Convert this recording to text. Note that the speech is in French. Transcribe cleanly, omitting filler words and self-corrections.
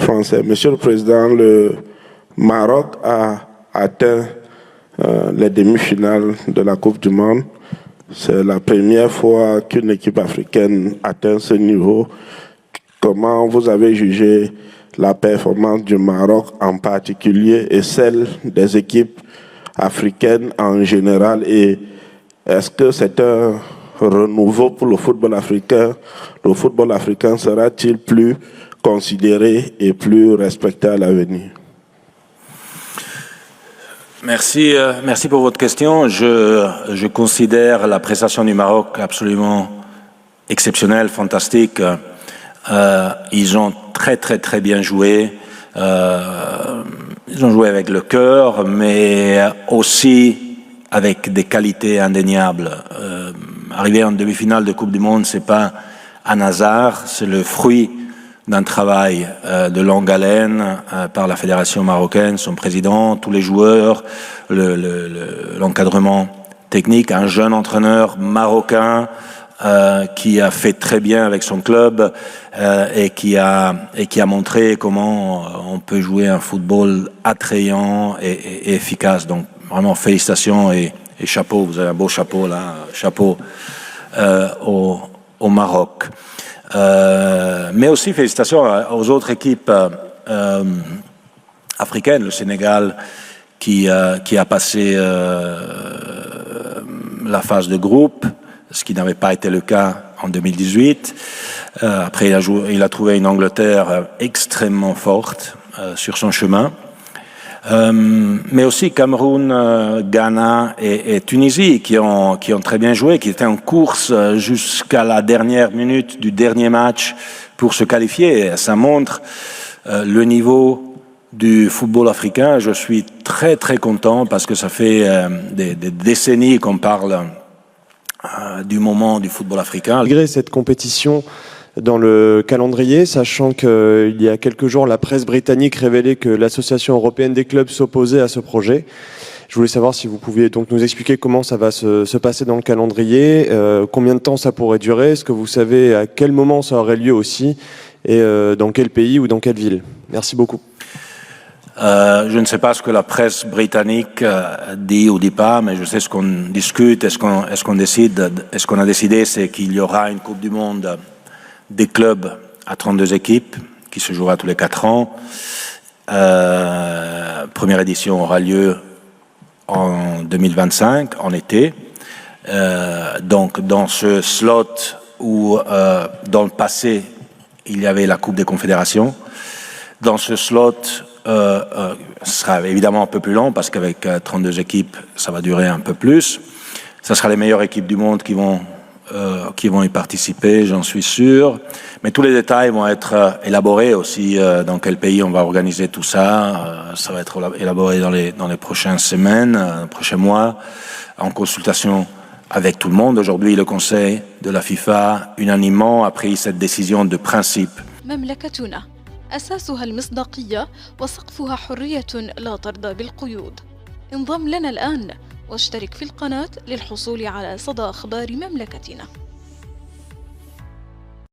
français. Monsieur le Président, le Maroc a atteint les demi-finales de la Coupe du Monde. C'est la première fois qu'une équipe africaine atteint ce niveau. Comment vous avez jugé la performance du Maroc en particulier et celle des équipes africaines en général, et est-ce que c'est un renouveau pour le football africain? Le football africain sera-t-il plus considéré et plus respecté à l'avenir? Merci pour votre question. Je considère la prestation du Maroc absolument exceptionnelle, fantastique. Ils ont très bien joué. Ils ont joué avec le cœur, mais aussi avec des qualités indéniables. Arriver en demi-finale de Coupe du Monde, c'est pas un hasard, c'est le fruit d'un travail de longue haleine par la fédération marocaine, son président, tous les joueurs, l'encadrement technique, un jeune entraîneur marocain qui a fait très bien avec son club et qui a montré comment on peut jouer un football attrayant et efficace. Donc vraiment félicitations et chapeau, vous avez un beau chapeau là, chapeau au Maroc. Mais aussi félicitations aux autres équipes africaines, le Sénégal qui a passé la phase de groupe, ce qui n'avait pas été le cas en 2018. Après, il a trouvé une Angleterre extrêmement forte sur son chemin. Mais aussi Cameroun, Ghana et Tunisie qui ont très bien joué, qui étaient en course jusqu'à la dernière minute du dernier match pour se qualifier. Ça montre le niveau du football africain. Je suis très content parce que ça fait des décennies qu'on parle du moment du football africain. Malgré cette compétition dans le calendrier, sachant qu'il y a quelques jours, la presse britannique révélait que l'Association européenne des clubs s'opposait à ce projet. Je voulais savoir si vous pouviez donc nous expliquer comment ça va se passer dans le calendrier, combien de temps ça pourrait durer, est-ce que vous savez à quel moment ça aurait lieu aussi, et dans quel pays ou dans quelle ville. Merci beaucoup. Je ne sais pas ce que la presse britannique dit ou dit pas, mais je sais ce qu'on discute, est-ce qu'on décide, est-ce qu'on a décidé, c'est qu'il y aura une Coupe du Monde des clubs à 32 équipes qui se jouera tous les 4 ans. Première édition aura lieu en 2025, en été. Donc dans ce slot où dans le passé il y avait la Coupe des Confédérations, dans ce slot ce sera évidemment un peu plus long parce qu'avec 32 équipes ça va durer un peu plus. Ça sera les meilleures équipes du monde qui vont y participer, j'en suis sûr. Mais tous les détails vont être élaborés aussi, dans quel pays on va organiser tout ça. Ça va être élaboré dans les prochaines semaines, prochains mois, en consultation avec tout le monde. Aujourd'hui, le Conseil de la FIFA, unanimement, a pris cette décision de principe. مملكتنا أساسها المصداقية وسقفها حرية لا ترضى بالقيود. انضم لنا الآن واشترك في القناة للحصول على صدى أخبار مملكتنا.